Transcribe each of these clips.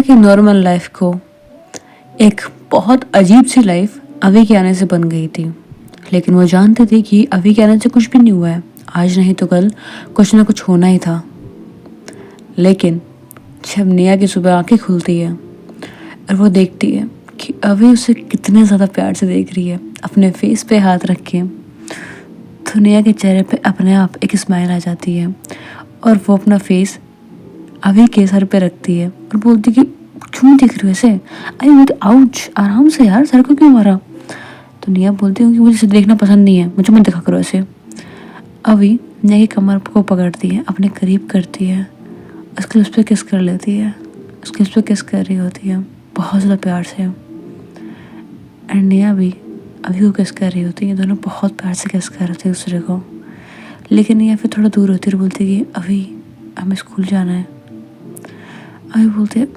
की normal life को एक बहुत अजीब सी लाइफ अभी के आने से बन गई थी। लेकिन वो जानते थे कि अभी के आने से कुछ भी नहीं हुआ है, आज नहीं तो कल कुछ ना कुछ होना ही था। लेकिन जब नेहा की सुबह आंखें खुलती है और वो देखती है कि अभी उसे कितने ज़्यादा प्यार से देख रही है, अपने फेस पे हाथ रख के, तो नेहा के चेहरे पे अपने आप एक स्माइल आ जाती है और वो अपना फेस अभी के सर पे रखती है और बोलती कि क्यों देख रही हो ऐसे? अरे बोलती आउच, आराम से यार, सर को क्यों मारा? तो नेहा बोलती हूँ कि मुझे इसे देखना पसंद नहीं है, मुझे मत देखा करो ऐसे। अभी नेहा की कमर को पकड़ती है, अपने करीब करती है, उसके लिप्स पे किस कर लेती है, उसके लिप्स पे किस कर रही होती है बहुत ज़्यादा प्यार से। एंड नेहा भी अभी को किस कर रही होती है, दोनों बहुत प्यार से किस कर रहे थे दूसरे को। लेकिन नेहा फिर थोड़ा दूर होती है और बोलती है कि अभी हमें स्कूल जाना है। अभी बोलते हैं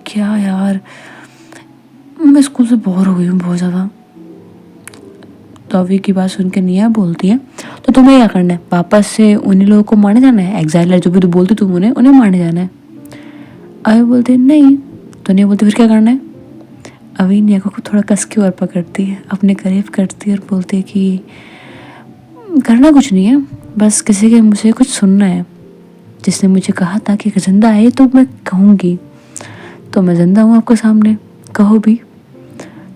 क्या यार, मैं स्कूल से बोर हो गई हूँ बहुत ज़्यादा। तो अभी की बात सुन के नेहा बोलती है तो तुम्हें क्या करना है, वापस से उन्हीं लोगों को मारने जाना है, एग्जाइलर जो भी तो बोलती तुम उन्हें मारने जाना है? अभी बोलते हैं नहीं। तो नेहा बोलती फिर क्या करना है? अभी नेहा को थोड़ा कस के और पकड़ती है, अपने करीब करती है और बोलती है कि करना कुछ नहीं है, बस किसी के मुझसे कुछ सुनना है। जिसने मुझे कहा था कि जिंदा है तो मैं कहूँगी, तो मैं जिंदा हूँ आपके सामने, कहो भी।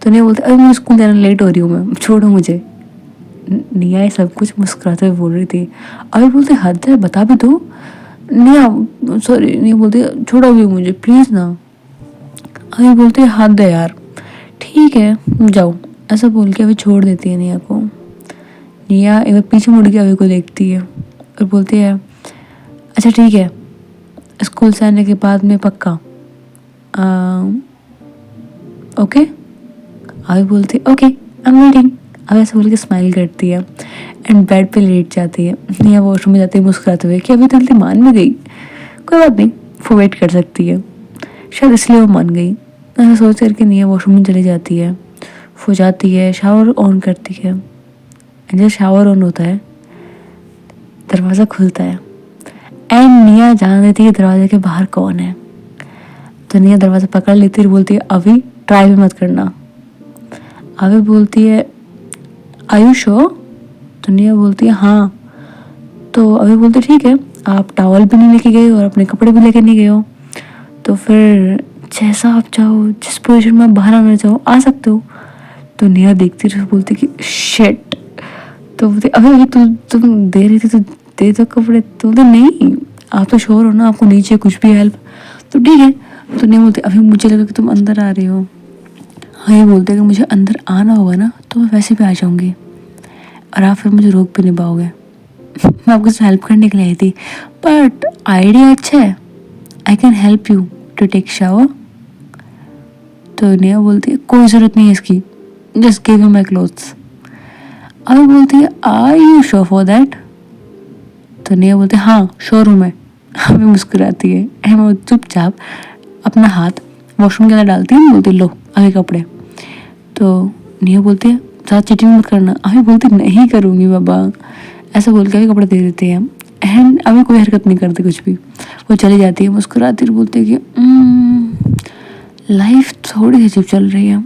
तो नहीं बोलते अरे मैं स्कूल जाने लेट हो रही हूँ, मैं छोड़ो मुझे। निया ये सब कुछ मुस्कुराते हुए बोल रही थी। अभी बोलते हद है, बता भी दो। निया सॉरी, नहीं बोलते छोड़ो भी मुझे प्लीज़ ना। अभी बोलते हद है यार, ठीक है जाओ, ऐसा बोल के अभी छोड़ देती है निया को। निया एक बार पीछे मुड़ के अभी को देखती है और बोलती है अच्छा ठीक है, स्कूल से आने के बाद में पक्का ओके। अभी बोलती है ओके आई एम वेटिंग। अब ऐसे बोल के स्माइल करती है एंड बेड पे लेट जाती है। निया वॉशरूम में जाती है मुस्कुराते हुए कि अभी तो जल्दी मान भी गई, कोई बात नहीं, वो वेट कर सकती है, शायद इसलिए वो मान गई। ऐसा सोच करके निया वॉशरूम में चली जाती है। वो जाती है, शावर ऑन करती है। जब शावर ऑन होता है दरवाज़ा खुलता है एंड निया जान देती है दरवाजे के बाहर कौन है। तो निया दरवाज़ा पकड़ लेती है और बोलती है अभी ट्राई भी मत करना। अभी बोलती है आयुष हो? तो निया बोलती है हाँ। तो अभी बोलती है ठीक है, आप टॉवल भी नहीं लेके गए और अपने कपड़े भी लेके नहीं गए हो, तो फिर जैसा आप चाहो, जिस पोजीशन में आप बाहर आना चाहो आ सकते हो। तो निया देखती रही, बोलती कि शिट। तो बोलती अभी तुम दे रही थी तो दे दो कपड़े। तो बोलते नहीं, आप तो श्योर हो ना, आपको नीचे कुछ भी हेल्प? तो ठीक है। तो नहीं बोलते अभी मुझे लगा कि तुम अंदर आ रही हो। हाँ ये बोलते कि मुझे अंदर आना होगा ना तो मैं वैसे भी आ जाऊंगी और आप फिर मुझे रोक भी नहीं पाओगे। मैं आपको हेल्प करने के लिए आई थी, बट आइडिया अच्छा है, I can help you to take shower. तो नेहा बोलती है कोई ज़रूरत नहीं है इसकी, just give you my clothes. अभी बोलती है are you sure for that? तो नेहा बोलती है हाँ श्योर हूँ मैं। अभी मुस्कुराती है एंड वो चुपचाप अपना हाथ वॉशरूम के अंदर डालती है, बोलती लो अभी कपड़े। तो नेहा बोलती है ज़्यादा चीटिंग मत करना। अभी बोलती नहीं करूँगी बाबा, ऐसा बोल के अभी कपड़े दे देते हैं एंड अभी कोई हरकत नहीं करती कुछ भी। वो चली जाती है मुस्कुराती और बोलती है कि लाइफ थोड़ी अजीब चल रही है,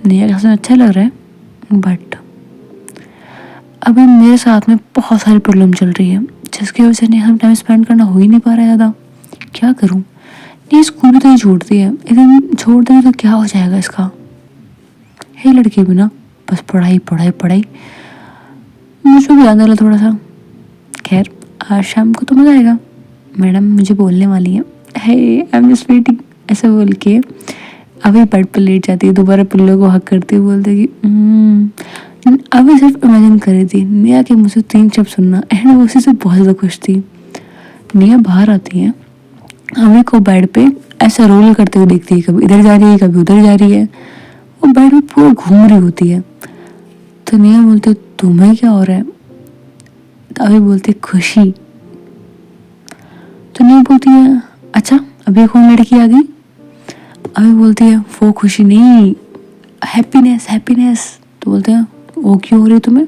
नेहा का अच्छा लग रहा है, बट अभी मेरे साथ में बहुत सारी प्रॉब्लम चल रही है जिसकी वजह से नेहा टाइम स्पेंड करना हो ही नहीं पा रहा है ज़्यादा। क्या करूँ? नहीं स्कूल भी तो ये छोड़ती है, लेकिन छोड़ दें तो क्या हो जाएगा इसका? है लड़की भी ना, बस पढ़ाई पढ़ाई पढ़ाई। मुझे भी याद आ थोड़ा सा। खैर आज शाम को तो मज़ा आएगा, मैडम मुझे बोलने वाली है हे आई एम जस्ट वेटिंग, ऐसा बोल के अभी बेड पर लेट जाती है, दोबारा पिल्लो को हक करती हुई बोलती है कि अभी सिर्फ इमेजिन कर रही थी नेहा के मुझसे 3 शब्द सुनना एंड वो उसी से बहुत ज़्यादा खुश थी। नेहा बाहर आती है, अभी को बेड पे ऐसा रोल करते हुए देखती है, कभी इधर जा रही है कभी उधर जा रही है, वो बेड पे पूरा घूम रही होती है। तो नेहा बोलती है तुम्हें क्या हो रहा है? तो अभी बोलती है खुशी। तो नेहा बोलती है अच्छा अभी कौन लड़की आ गई? अभी बोलती है वो खुशी नहीं, हैप्पीनेस हैप्पीनेस। तो बोलते हैं वो क्यों हो रही है तुम्हें?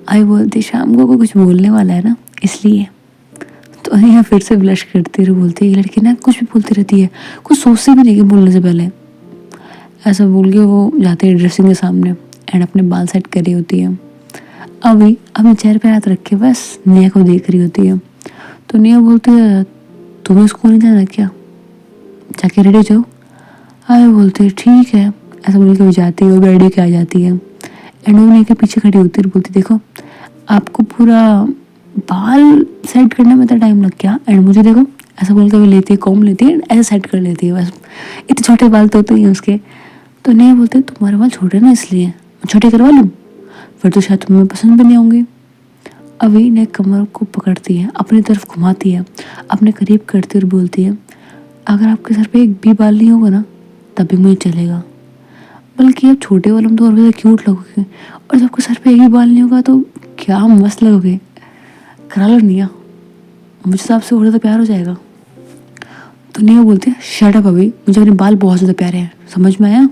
अभी बोलती है शाम को कुछ बोलने वाला है ना इसलिए। तो तो अनिया फिर से ब्लश करती रही, बोलती है ये लड़की ना कुछ भी बोलती रहती है, कुछ सोचती भी नहीं कि बोलने से पहले। ऐसा बोल के वो जाती है ड्रेसिंग के सामने एंड अपने बाल सेट कर रही होती है। अभी अपने चेहरे पे हाथ रख के बस नेहा को देख रही होती है। तो नेहा बोलती है तुम्हें स्कूल नहीं जाना क्या, जाके रेडी जाओ। आए बोलती है ठीक है, ऐसा बोल के वो जाती है, वो रेडी के आ जाती है एंड वो नेहा के पीछे खड़ी होती है और बोलती देखो आपको पूरा बाल सेट करने में इतना टाइम लग गया एंड मुझे देखो, ऐसा बोल के वो लेती है कॉम लेती है ऐसे सेट कर लेती है, बस इतने छोटे बाल तो ही हैं उसके। तो नेहा बोलते हैं तुम्हारे बाल छोटे ना इसलिए छोटे करवा लूँ, फिर तो शायद तुम्हें पसंद भी नहीं होंगे। अभी ने कमर को पकड़ती है, अपनी तरफ घुमाती है, अपने करीब करती और बोलती है अगर आपके सर पे एक भी बाल नहीं होगा ना तभी मुझे चलेगा, बल्कि आप छोटे वालों में तो और ज़्यादा क्यूट लगोगे और जब आपके सर पे एक भी बाल नहीं होगा तो क्या मस्त लगोगे। करा लो निया, मुझे तो आपसे और ज़्यादा प्यार हो जाएगा। तो निया बोलती है शट अप, अभी मुझे अपने बाल बहुत ज़्यादा प्यारे हैं, समझ में आया।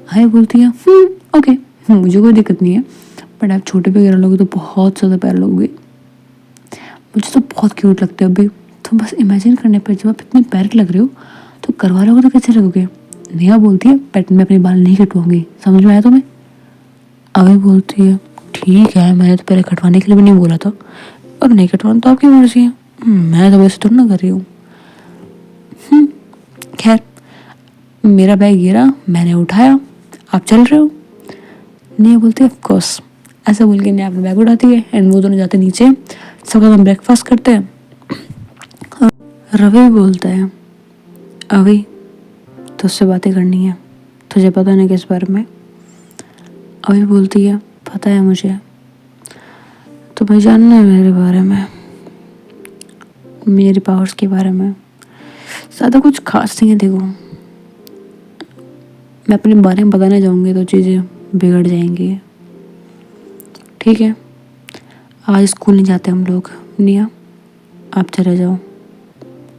हाय बोलती है ओके, मुझे कोई दिक्कत नहीं है, बट आप छोटे वगैरह लोगे तो बहुत ज़्यादा प्यारे लोगे, मुझे तो बहुत क्यूट लगते हैं। अभी तो बस इमेजिन करने पर जब आप इतने प्यारे लग रहे हो तो करवा लोगे तो कैसे लगोगे। नेहा बोलती है बट मैं अपने बाल नहीं कटवाऊंगी, समझ में आया तुम्हें। अभी बोलती है ठीक है, मैंने तो पहले कटवाने के लिए भी नहीं बोला था और नहीं कटवाना तो आपकी मर्जी है, मैं तो वैसे थोड़ा ना कर रही हूँ। खैर मेरा बैग गिरा, मैंने उठाया, आप चल रहे हो। नेहा बोलती है ऑफ कोर्स, ऐसा बोल के नेहा अपना बैग उठाती है एंड वो दोनों जाते नीचे, सबका हम ब्रेकफास्ट करते हैं। रवि बोलता है अभी तो उससे बातें करनी है, तुझे पता नहीं किस बारे में। अभी बोलती है पता है मुझे, तुम्हें जानना है मेरे बारे में, मेरे पावर्स के बारे में। ज़्यादा कुछ खास नहीं है, देखो मैं अपने बारे में बताने जाऊँगी तो चीज़ें बिगड़ जाएंगी, ठीक है। आज स्कूल नहीं जाते हम लोग, निया आप चले जाओ,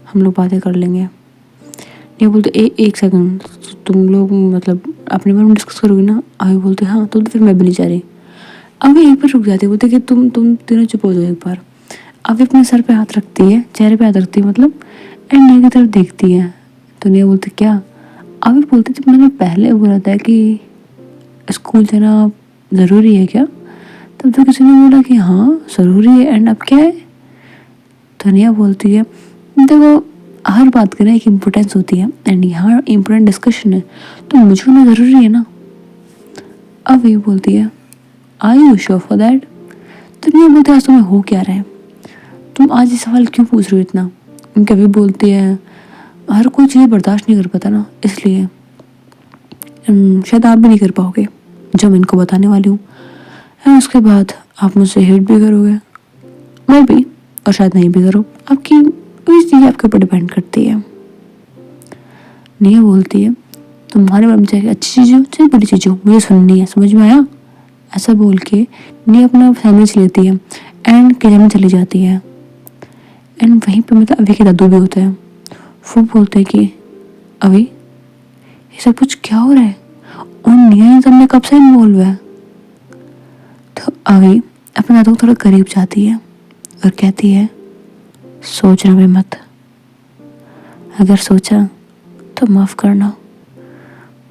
हम लोग बातें कर लेंगे। निया बोलते एक सेकंड, तुम लोग मतलब अपने बारे में डिस्कस करोगे ना। अभी बोलते हाँ तो फिर मैं भी नहीं जा रही। अभी एक बार रुक जाती, बोलते कि तुम तीनों चुप हो जाओ एक बार। अभी अपने सर पे हाथ रखती है, चेहरे पे हाथ रखती है मतलब एंड निया की तरफ देखती है। तो निया बोलती क्या। अभी बोलती जब मैंने पहले बोला था कि स्कूल जाना ज़रूरी है क्या, तब तो किसी ने बोला कि हाँ ज़रूरी है एंड अब क्या है। तो निया बोलती है देखो हर बात की ना एक इम्पोर्टेंस होती है एंड यहाँ इम्पोर्टेंट डिस्कशन है तो मुझे होना ज़रूरी है ना। अब ये बोलती है आई यू श्योर फॉर दैट। तो निया बोलती है आज तुम्हें हो क्या रहा है, तुम आज ये सवाल क्यों पूछ रहे हो इतना। कभी बोलती है हर कोई चीज़ बर्दाश्त नहीं कर पाता ना, इसलिए शायद आप भी नहीं कर पाओगे जो मैं इनको बताने वाली हूँ एंड उसके बाद आप मुझसे हेट भी करोगे, मैं भी, और शायद नहीं भी करो, आपकी इस चीज़ आपके ऊपर डिपेंड करती है। निया बोलती है तुम्हारे बारे में चाहे अच्छी चीज़ हो चाहे बुरी चीज़ हो मुझे सुननी है, समझ में आया। ऐसा बोल के निया अपना सैंडविच लेती है एंड किचन में चली जाती है एंड वहीं पे मतलब अभी के दादू भी होते हैं। वो बोलते हैं कि अभी ये सब कुछ क्या हो रहा है और निया इन सब में कब से इन्वॉल्व है। तो अभी अपने दादू को थोड़ा करीब जाती है और कहती है सोचना भी मत, अगर सोचा तो माफ़ करना,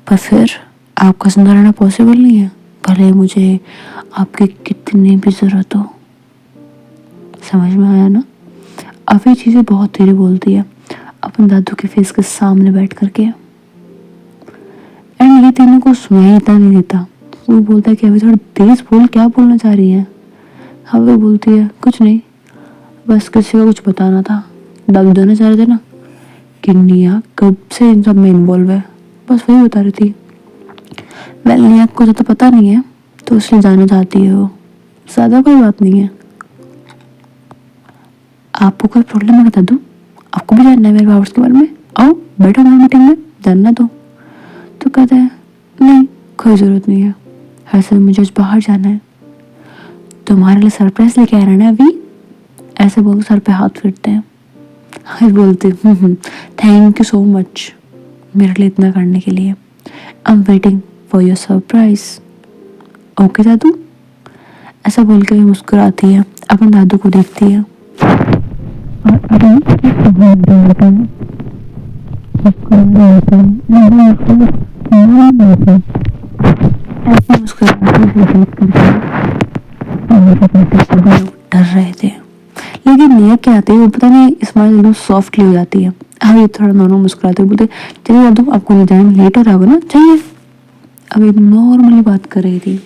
पर फिर आपका जिंदा रहना पॉसिबल नहीं है, भले मुझे आपकी कितनी भी ज़रूरत हो। समझ में आया ना। अब ये चीज़ें बहुत धीरे बोलती है अपने दादू के फेस के सामने बैठ करके एंड ये तीनों को सुनाई इतना नहीं देता। वो बोलता है कि अभी थोड़ा तेज बोल, क्या बोलना चाह रही है। हाँ वो बोलती है कुछ नहीं, बस किसी को कुछ बताना था, दादू जाना चाह रहे थे ना कि निया कब से इन सब में इन्वॉल्व है, बस वही बता रही थी। वेल निया को तो पता नहीं है तो इसलिए जाना चाहती है वो, ज़्यादा कोई बात नहीं है। आपको कोई प्रॉब्लम है बता दूँ, आपको भी जानना है मेरे पावर्स के बारे में, आओ बैठो हमारी मीटिंग में जानना दो। तो कहता है नहीं कोई ज़रूरत नहीं है, ऐसे मुझे आज बाहर जाना है, तुम्हारे लिए सरप्राइज लेके आ रहा है ना अभी। ऐसे बोल सर पे हाथ फिरते हैं। हाँ बोलते थैंक यू सो मच मेरे लिए इतना करने के लिए, I am waiting for your surprise. Okay दादू। ऐसा बोल के मुस्कुराती है, अपने दादू को देखती है। और अभी सुबह दौड़ते हैं, सबको दौड़ते हैं, ऐसे मुस्कुराते से देख करके सभी लोग डर रहे थे। लेकिन निया क्या आती है वो पता नहीं स्माइल एकदम सॉफ्टली हो जाती है। अब ये थोड़ा नॉर्मल मुस्कुराते बोलते चलिए यादव आपको नहीं जाने में लेट हो रहा होगा ना, चाहिए। अब एक नॉर्मली बात कर रही थी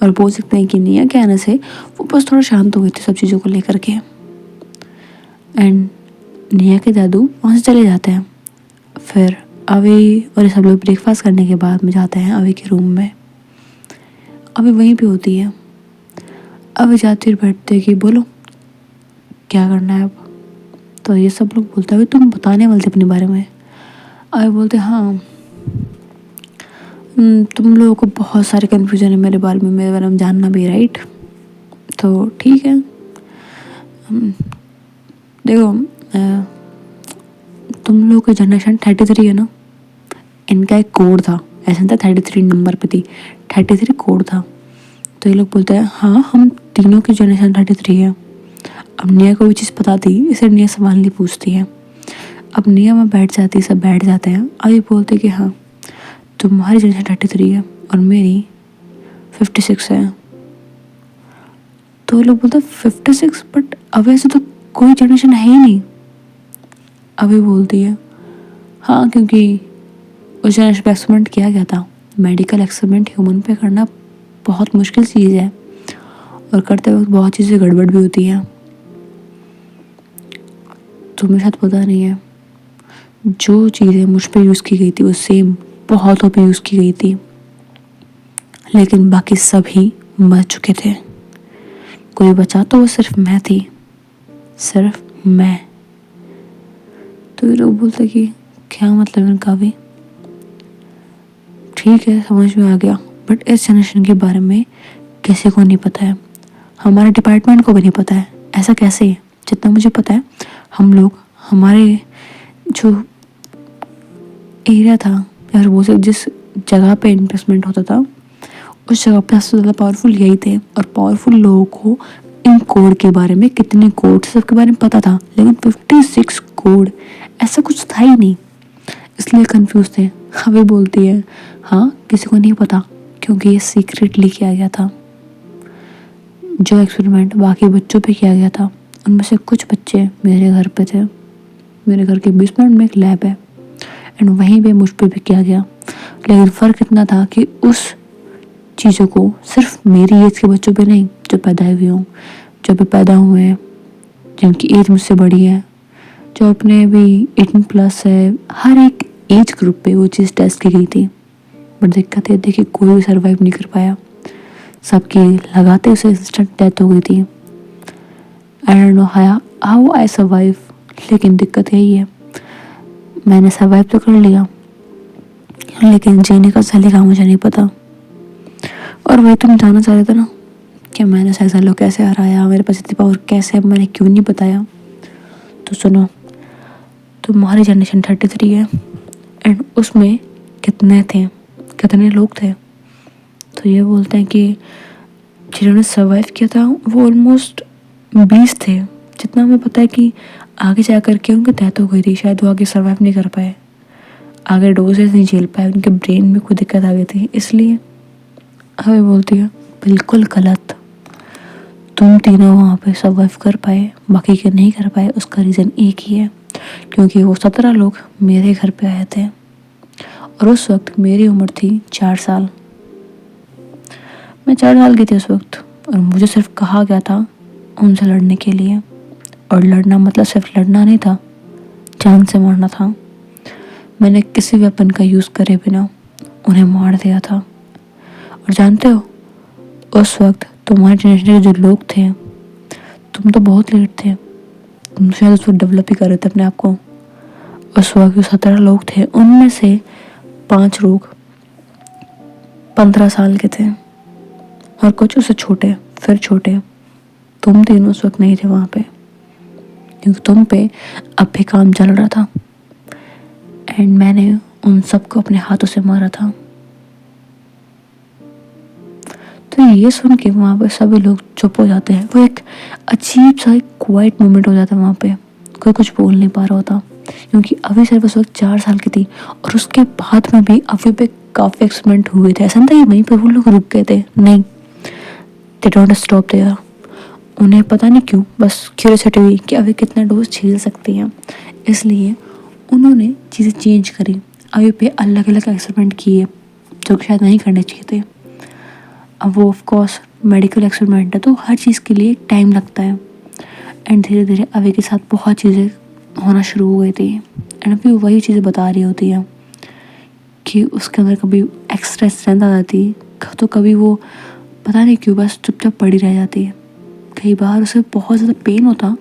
और बोल सकते हैं कि निया के आने से वो बस थोड़ा शांत हो गई थी सब चीज़ों को लेकर के। एंड निया के दादू वहाँ से चले जाते हैं। फिर अभी और सब लोग ब्रेकफास्ट करने के बाद में जाते हैं अभी के रूम में। अभी वहीं पे होती है। अभी जाती और बैठते कि बोलो क्या करना है अब। तो ये सब लोग बोलते हैं तुम बताने वाले थे अपने बारे में। अभी बोलते हाँ तुम लोगों को बहुत सारे कन्फ्यूजन है मेरे बारे में जानना भी, राइट। तो ठीक है देखो तुम लोगों की जनरेशन 33 है ना, इनका एक कोड था, ऐसा था 33 नंबर पे थी, 33 कोड था। तो ये लोग बोलते हैं हाँ हम तीनों की जनरेशन 33 है। अब निया को भी चीज़ पता थी इसे निया सवाल नहीं पूछती है। अब निया में बैठ जाती है, सब बैठ जाते हैं। अब ये बोलते कि हाँ तुम्हारी जनरेशन 33 है और मेरी 56 है। तो ये लोग बोलते 56 बट अब ऐसे तो कोई जनरेशन है ही नहीं। अभी बोलती है हाँ क्योंकि उस जनरेशन पे एक्सपेरिमेंट किया गया था। मेडिकल एक्सपेरिमेंट ह्यूमन पे करना बहुत मुश्किल चीज़ है और करते वक्त बहुत चीज़ें गड़बड़ भी होती हैं। तुम्हें शायद पता नहीं है जो चीज़ें मुझ पे यूज़ की गई थी वो सेम बहुतों पे यूज़ की गई थी, लेकिन बाकी सभी मर चुके थे। कोई बचा तो वो सिर्फ मैं थी, सिर्फ मैं। तो ये लोग बोलते कि क्या मतलब इनका भी। ठीक है समझ में आ गया बट इस जनरेशन के बारे में किसी को नहीं पता है, हमारे डिपार्टमेंट को भी नहीं पता है। ऐसा कैसे है? जितना मुझे पता है हम लोग हमारे जो एरिया था या वो जिस जगह पे इन्वेस्टमेंट होता था उस जगह पे सबसे ज़्यादा पावरफुल यही थे। और पावरफुल लोगों को इन कोड के बारे में, कितने कोड सब के बारे में पता था, लेकिन 56 कोड ऐसा कुछ था ही नहीं, इसलिए कंफ्यूज थे। हमें बोलती है हाँ किसी को नहीं पता क्योंकि ये सीक्रेटली किया गया था। जो एक्सपेरिमेंट बाकी बच्चों पे किया गया था उनमें से कुछ बच्चे मेरे घर पे थे। मेरे घर के बेसमेंट में एक लैब है एंड वहीं पे मुझ पे भी किया गया। लेकिन फ़र्क इतना था कि उस चीज़ों को सिर्फ मेरी एज के बच्चों पे नहीं, जो पैदा हुए हों, जो भी पैदा हुए हैं, जिनकी एज मुझसे बड़ी है, जो अपने भी 18+ है, हर एक एज ग्रुप पे वो चीज़ टेस्ट की गई थी। बट दिक्कत ये थी कि कोई भी सर्वाइव नहीं कर पाया, सबकी लगाते उसे इंस्टेंट डेथ हो गई थी। I don't know how I survive, लेकिन दिक्कत यही है मैंने सर्वाइव तो कर लिया लेकिन जीने का सलीका मुझे नहीं पता। और वही तुम जानना चाह रहे थे ना कि मैंने साइकिल कैसे हराया, मेरे पास इतनी पावर कैसे, मैंने क्यों नहीं बताया। तो सुनो तुम्हारी जनरेशन 33 है एंड उसमें कितने थे, कितने लोग थे। तो ये बोलते हैं कि जिन्होंने सर्वाइव किया था वो ऑलमोस्ट 20 थे। जितना हमें पता है कि आगे जा कर के उनकी डेथ हो गई थी, शायद वो आगे सर्वाइव नहीं कर पाए, आगे डोजेस नहीं झेल पाए, उनके ब्रेन में कोई दिक्कत आ गई थी। इसलिए हमें बोलती है बिल्कुल गलत, तुम तीनों वहाँ पे सर्वाइव कर पाए बाकी के नहीं कर पाए, उसका रीज़न एक ही है क्योंकि वो 17 लोग मेरे घर पे आए थे और उस वक्त मेरी उम्र थी 4 साल। मैं 4 साल की थी उस वक्त और मुझे सिर्फ कहा गया था उनसे लड़ने के लिए। और लड़ना मतलब सिर्फ लड़ना नहीं था, जान से मारना था। मैंने किसी वेपन का यूज़ करे बिना उन्हें मार दिया था। और जानते हो उस वक्त तुम्हारे जनरेशन के जो लोग थे, तुम तो बहुत लेट थे, तुम शायद उस वक्त डेवलप ही कर रहे थे अपने आप को। उस वक्त जो 17 लोग थे उनमें से 5 लोग 15 साल के थे और कुछ उससे छोटे, फिर छोटे। तुम तीनों उस वक्त नहीं थे वहाँ पे क्योंकि तुम पे अब भी काम चल रहा था एंड मैंने उन सबको अपने हाथों से मारा था। तो ये सुन के वहाँ पे सभी लोग चुप हो जाते हैं। वो एक अजीब सा क्वाइट मोमेंट हो जाता है वहाँ पे कोई कुछ बोल नहीं पा रहा होता, क्योंकि अभी सिर्फ उस वक्त 4 साल की थी। और उसके बाद में भी अभी पे काफ़ी एक्सपेरिमेंट हुए थे। ऐसा नहीं था कि वहीं पर वो लोग रुक गए थे, नहीं, दे डोंट स्टॉप देयर। उन्हें पता नहीं क्यों बस क्यूरियोसिटी हुई कि अभी कितना डोज झेल सकती हैं, इसलिए उन्होंने चीज़ें चेंज करी। अभी पे अलग अलग एक्सपेरिमेंट किए जो कि शायद नहीं करने चाहिए थे। अब वो ऑफ कोर्स मेडिकल एक्सपेरिमेंट है, तो हर चीज़ के लिए टाइम लगता है। एंड धीरे धीरे अभी के साथ बहुत चीज़ें होना शुरू हो गई थी। एंड अभी वही चीज़ें बता रही होती हैं कि उसके अंदर कभी एक्स्ट्रा स्ट्रेंथ आ जाती, तो कभी वो पता नहीं क्यों बस चुपचाप पड़ी रह जाती है। कई बार उसे बहुत ज़्यादा पेन होता,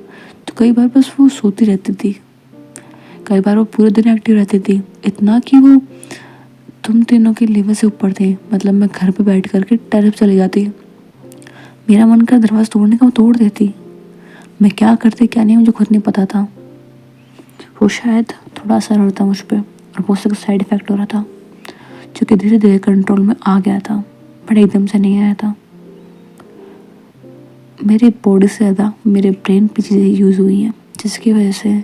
तो कई बार बस वो सोती रहती थी। कई बार वो पूरे दिन एक्टिव रहती थी, इतना कि वो तुम तीनों के लेवल से ऊपर थे। मतलब मैं घर पे बैठ करके टेरेस चली जाती, मेरा मन कर दरवाज़ा तोड़ने का, वो तोड़ देती। मैं क्या करती क्या नहीं मुझे खुद नहीं पता था। वो शायद थोड़ा असर होता मुझ पर, और बहुत सारा साइड इफ़ेक्ट हो रहा था जो कि धीरे धीरे कंट्रोल में आ गया था, बट एकदम से नहीं आया था। मेरे बॉडी से ज़्यादा मेरे ब्रेन पे चीज़ें यूज़ हुई हैं, जिसकी वजह से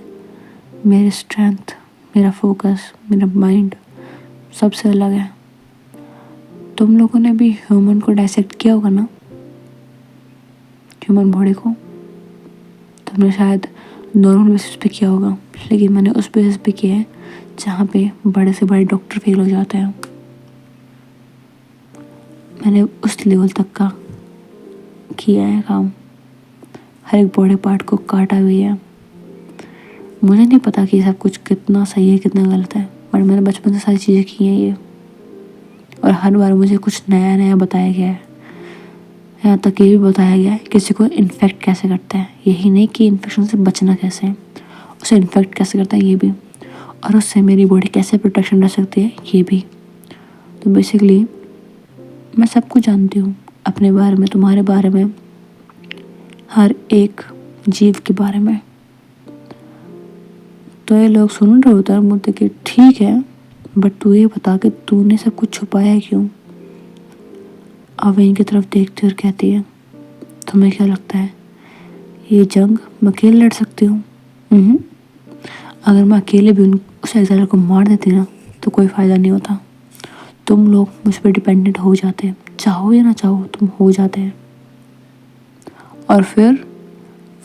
मेरी स्ट्रेंथ, मेरा फोकस, मेरा माइंड सबसे अलग है। तुम लोगों ने भी ह्यूमन को डायसेक्ट किया होगा ना, ह्यूमन बॉडी को तुमने शायद नॉर्मल बेसिस पे किया होगा, लेकिन मैंने उस बेसिस पे किया है जहाँ पे बड़े से बड़े डॉक्टर फेल हो जाते हैं। मैंने उस लेवल तक का किया है काम, हर एक बॉडी पार्ट को काटा भी है। मुझे नहीं पता कि सब कुछ कितना सही है कितना गलत है, बट मैंने बचपन से सारी चीज़ें की हैं ये, और हर बार मुझे कुछ नया नया बताया गया है। यहाँ तक ये भी बताया गया है किसी को इन्फेक्ट कैसे करता है, यही नहीं कि इन्फेक्शन से बचना कैसे है, उसे इन्फेक्ट कैसे करता है ये भी, और उससे मेरी बॉडी कैसे प्रोटेक्शन रह सकती है ये भी। तो बेसिकली मैं सब कुछ जानती हूँ अपने बारे में, तुम्हारे बारे में, हर एक जीव के बारे में। तो ये लोग सुन रहे होते हैं बोलते कि ठीक है, बट तू ये बता कि तूने सब कुछ छुपाया है क्यों। अब इनकी तरफ देखती और कहती है, तुम्हें क्या लगता है ये जंग मैं अकेले लड़ सकती हूँ? अगर मैं अकेले भी उस एग्जाइलर को मार देती ना तो कोई फ़ायदा नहीं होता। तुम लोग मुझ पर डिपेंडेंट हो जाते, चाहो या ना चाहो तुम हो जाते हैं, और फिर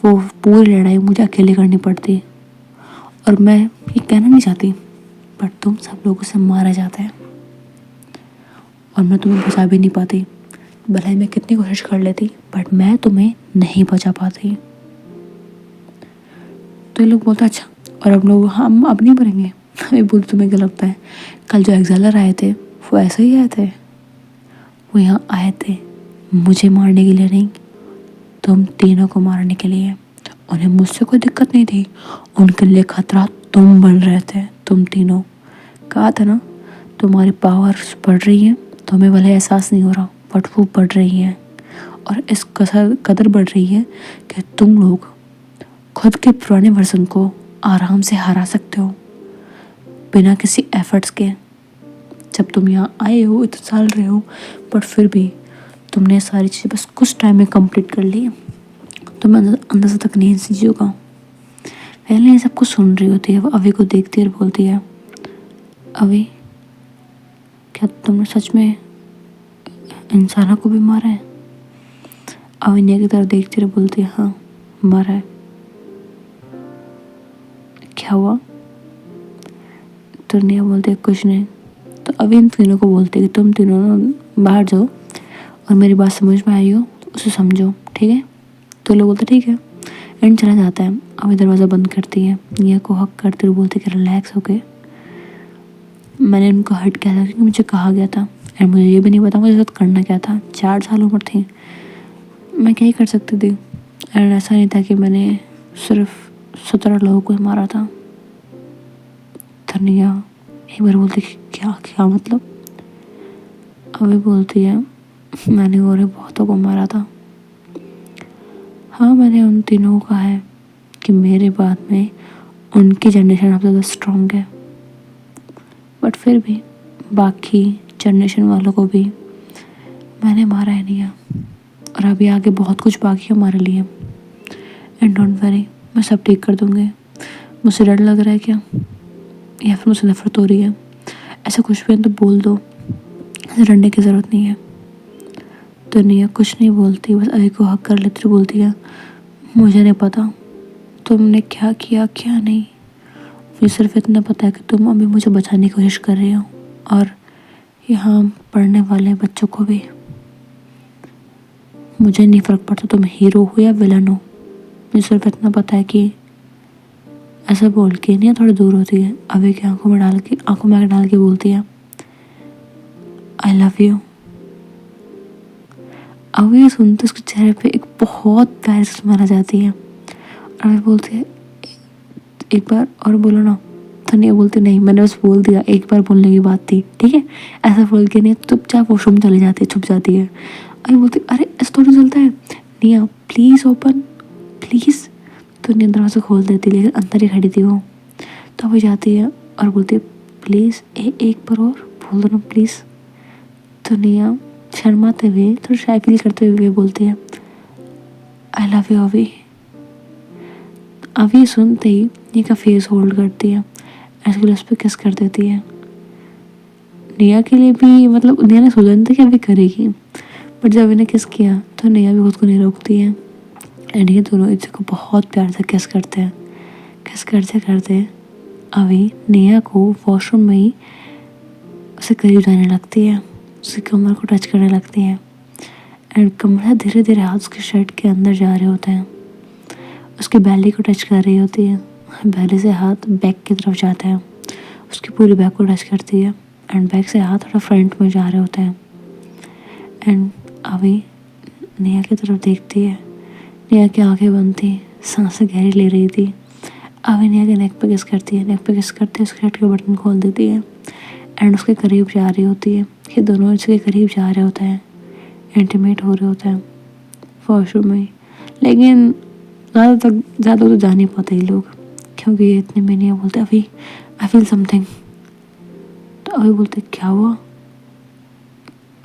वो पूरी लड़ाई मुझे अकेले करनी पड़ती। और मैं ये कहना नहीं चाहती, बट तुम सब लोगों से मारा जाता है और मैं तुम्हें बचा भी नहीं पाती। भले मैं कितनी कोशिश कर लेती, बट मैं तुम्हें नहीं बचा पाती। तो ये लोग बोलते अच्छा, और हम अब नहीं मरेंगे। मैं बोलती तुम्हें क्या लगता है कल जो एग्जाइलर आए थे वो ऐसे ही आए थे? वो यहाँ आए थे मुझे मारने के लिए नहीं, तुम तीनों को मारने के लिए। उन्हें मुझसे कोई दिक्कत नहीं थी, उनके लिए खतरा तुम बन रहे थे। तुम तीनों, कहा था ना तुम्हारी पावर्स बढ़ रही है, तुम्हें भले एहसास नहीं हो रहा बट वो बढ़ रही है, और इस कदर बढ़ रही है कि तुम लोग खुद के पुराने वर्जन को आराम से हरा सकते हो बिना किसी एफर्ट्स के। जब तुम यहाँ आए हो, इतने साल रहे हो, बट फिर भी तुमने सारी चीज़ें बस कुछ टाइम में कंप्लीट कर ली। तुम्हें अंदर तक नहीं सी चीज़ों का। पहले ये सब कुछ सुन रही होती है, वो अभी को देखती है और बोलती है, अभी क्या तुमने सच में इंसानों को भी मारा है? अविन्या की तरफ देखती है और बोलती है, हाँ मारा है। क्या हुआ? दुनिया बोलती है कुछ नहीं। तो अभी इन तीनों को बोलते कि तुम तीनों ना बाहर जाओ और मेरी बात समझ में आई हो तो उसे समझो, ठीक है? तो लोग बोलते ठीक है, एंड चला जाता है। अभी दरवाज़ा बंद करती है, निया को हक करते हुए बोलते कि रिलैक्स होके। मैंने उनको हट किया था क्योंकि मुझे कहा गया था, एंड मुझे ये भी नहीं पता मुझे साथ करना क्या था। 4 साल उम्र थी, मैं क्या ही कर सकती थी। एंड ऐसा नहीं था कि मैंने सिर्फ 17 लोगों को ही मारा था। धनिया एक बार बोलती क्या क्या मतलब? अभी बोलती है मैंने और बहुतों को मारा था। हाँ, मैंने उन तीनों को कहा है कि मेरे बाद में उनकी जनरेशन सबसे ज़्यादा स्ट्रॉन्ग है, बट फिर भी बाकी जनरेशन वालों को भी मैंने मारा है नहीं, और अभी आगे बहुत कुछ बाकी है हमारे लिए। एंड डोंट वरी, मैं सब ठीक कर दूँगी। मुझसे डर लग रहा है क्या, या फिर मुझसे नफरत हो रही है? ऐसा कुछ भी है तो बोल दो, ऐसे डरने की ज़रूरत नहीं है। तो निया कुछ नहीं बोलती, बस अभी को हक कर लेती बोलती है, मुझे नहीं पता तुमने क्या किया क्या नहीं, मुझे सिर्फ इतना पता है कि तुम अभी मुझे बचाने की कोशिश कर रहे हो, और यहाँ पढ़ने वाले बच्चों को भी। मुझे नहीं फ़र्क पड़ता तुम हीरो हो या विलन हो, मुझे सिर्फ इतना पता है कि ऐसा बोल के नहीं थोड़ी दूर होती है, अभी की आंखों में आंख डाल के बोलती है, आई लव यू। अब ये सुनते उसके चेहरे पे एक बहुत प्यारी सी स्माइल आ जाती है, और अभी बोलती है, एक बार और बोलो ना। तो नहीं बोलती, नहीं मैंने बस बोल दिया, एक बार बोलने की बात थी, ठीक है। ऐसा बोल के नहीं चुपचाप वॉशरूम चले जाती है, छुप जाती है। अभी बोलती, अरे ऐसा थोड़ी चलता है, निया प्लीज़ ओपन प्लीज़। तो निया दरवाज़ा खोल देती, लेकिन अंदर ही खड़ी थी वो। तो अभी जाती है और बोलती है, प्लीज़ एक बार और बोल दो ना प्लीज़। तो निया शर्माते हुए, थोड़ा शाय फील करते हुए बोलती है, आई लव यू अभी। अभी सुनते ही निया का फेस होल्ड करती है, ऐसे उस पर किस कर देती है। निया के लिए भी मतलब निया ने सोचा नहीं था कि अभी करेगी, बट जब इन्हें किस किया तो निया भी खुद को नहीं रोकती है, एंड ये दोनों एक को बहुत प्यार से किस करते हैं। किस करते करते अभी निया को वॉशरूम में ही उसे करीब जाने लगती है, उसकी कमर को टच करने लगती है, एंड कमर धीरे धीरे हाथ उसके शर्ट के अंदर जा रहे होते हैं, उसके बैली को टच कर रही होती है। बैली से हाथ बैक की तरफ जाता है, उसकी पूरी बैक को टच करती है, एंड बैक से हाथ थोड़ा फ्रंट में जा रहे होते हैं। एंड अभी निया की तरफ देखती है, निया की आंखें बंद थी, सांसें गहरी ले रही थी। अभी निया के नेक पे किस करती है, नेक पे किस करते उसके शर्ट के बटन खोल देती है, एंड उसके करीब जा रही होती है। ये दोनों इसके करीब जा रहे होते हैं, इंटीमेट हो रहे होते हैं वॉशरूम में। लेकिन ज़्यादा तो जा नहीं पाते ये लोग, क्योंकि ये इतने में नहीं बोलते, अभी आई फील समथिंग। तो अभी बोलते, क्या हुआ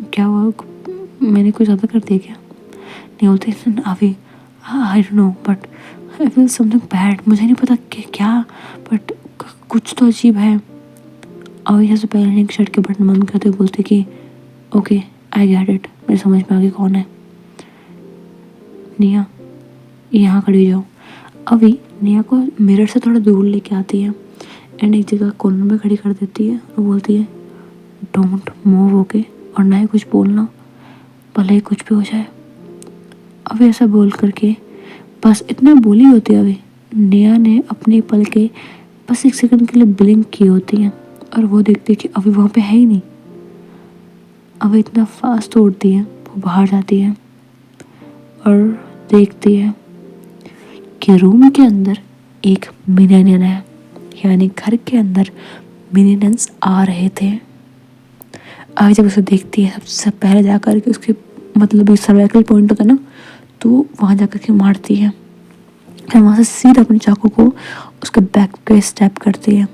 क्या हुआ, मैंने कुछ ज़्यादा कर दिया क्या? नहीं बोलते अभी, I don't know but I feel something bad, मुझे नहीं पता कि क्या, बट कुछ तो अजीब है। अभी जैसे पहले एक शर्ट के बटन बंद करते हुए बोलते कि ओके आई गेट इट, मेरे समझ में आ गई कौन है। निया यहाँ खड़ी हो जाओ। अभी निया को मिरर से थोड़ा दूर लेके आती है, एंड एक जगह कॉर्नर में खड़ी कर देती है और बोलती है, डोंट मूव ओके, और ना ही कुछ बोलना, भले ही कुछ भी हो जाए। अभी ऐसा बोल करके बस इतना बोली होती है, अभी निया ने अपने पल के बस एक सेकंड के लिए ब्लिंक की होती है, और वो देखती है कि अभी वहाँ पे है ही नहीं। अभी इतना फास्ट तोड़ती है, वो बाहर जाती है और देखती है कि रूम के अंदर एक मिनियन है, यानी घर के अंदर मिनियंस आ रहे थे। अभी जब उसे देखती है, सबसे पहले जाकर के उसके मतलब सर्वाइकल पॉइंट होता है ना, तो वहाँ जाकर के मारती है, और वहाँ से सीधा अपने चाकू को उसके बैक पे स्टैप करती है।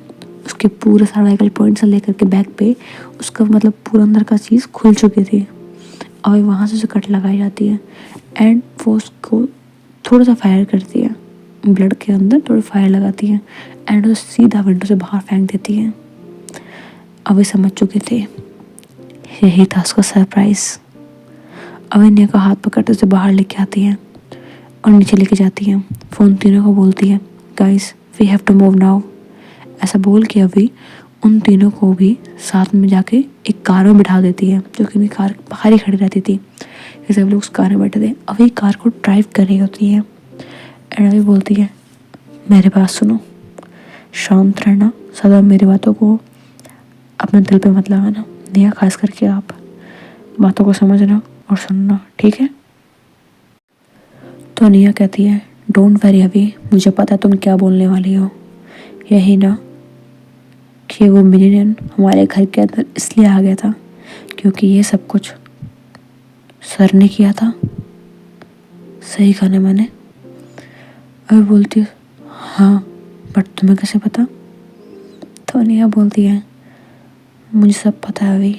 उसके पूरे सर्वाइकल पॉइंट से लेकर के बैक पे उसका मतलब पूरा अंदर का चीज़ खुल चुकी थी, और वहाँ से उसे कट लगाई जाती है, एंड वो उसको थोड़ा सा फायर करती है, ब्लड के अंदर थोड़ी फायर लगाती है, एंड उसे सीधा विंडो से बाहर फेंक देती है। अभी समझ चुके थे, यही था उसका सरप्राइज। अभी निया का हाथ पकड़ते उसे बाहर लेके आती है और नीचे लेके जाती है। फ़ोन तीनों को बोलती है, guys we have to move now. ऐसा बोल के अभी उन तीनों को भी साथ में जाके एक कार में बिठा देती है, जो कि कार बाहर ही खड़ी रहती थी। फिर सब लोग उस कार में बैठे थे, अभी कार को ड्राइव कर रही होती है, एंड अभी बोलती है, मेरे बात सुनो, शांत रहना, सदा मेरी बातों को अपने दिल पे मत लगाना, निया खास करके आप बातों को समझना और सुनना, ठीक है। तो निया कहती है, डोंट वरी अभी, मुझे पता तुम क्या बोलने वाली हो। यही ना कि वो मिलियन हमारे घर के अंदर इसलिए आ गया था क्योंकि ये सब कुछ सर ने किया था। सही कहा ना मैंने? और बोलती है, हाँ बट तुम्हें कैसे पता? तो निया बोलती है, मुझे सब पता है अभी,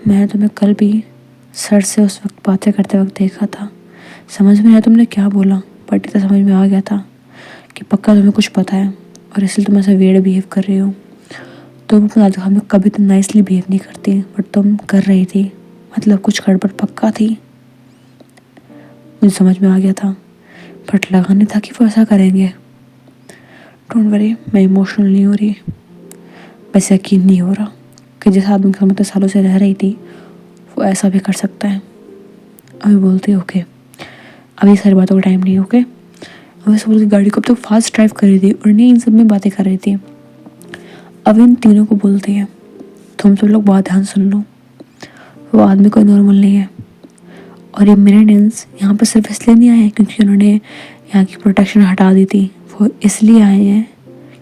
मैंने तुम्हें कल भी सर से उस वक्त बातें करते वक्त देखा था। समझ में आया तुमने क्या बोला, बट इतना समझ में आ गया था कि पक्का तुम्हें कुछ पता है और इसलिए तुम ऐसा वेird बिहेव कर रही हो। तुम अपना हमें कभी तो नाइसली बिहेव नहीं करती, बट तुम कर रही थी, मतलब कुछ गड़बड़ पक्का थी। मुझे समझ में आ गया था, बट लगा नहीं था कि वो ऐसा करेंगे। डोंट वरी, मैं इमोशनल नहीं हो रही, बस यकीन नहीं हो रहा कि जिस आदमी के साथ मैं सालों से रह रही थी वो ऐसा भी कर सकता है। अभी बोलती है ओके, अभी सारी बातों का टाइम नहीं, ओके। अभी सब बोलती गाड़ी को अब तो फास्ट ड्राइव कर रही थी और नहीं इन सब में बातें कर रही थी। अब इन तीनों को बोलती है तुम सब लोग बहुत ध्यान सुन लो, वो आदमी कोई नॉर्मल नहीं है और ये मिरेनियंस यहाँ पर सिर्फ इसलिए नहीं आए हैं क्योंकि उन्होंने यहाँ की प्रोटेक्शन हटा दी थी। वो इसलिए आए हैं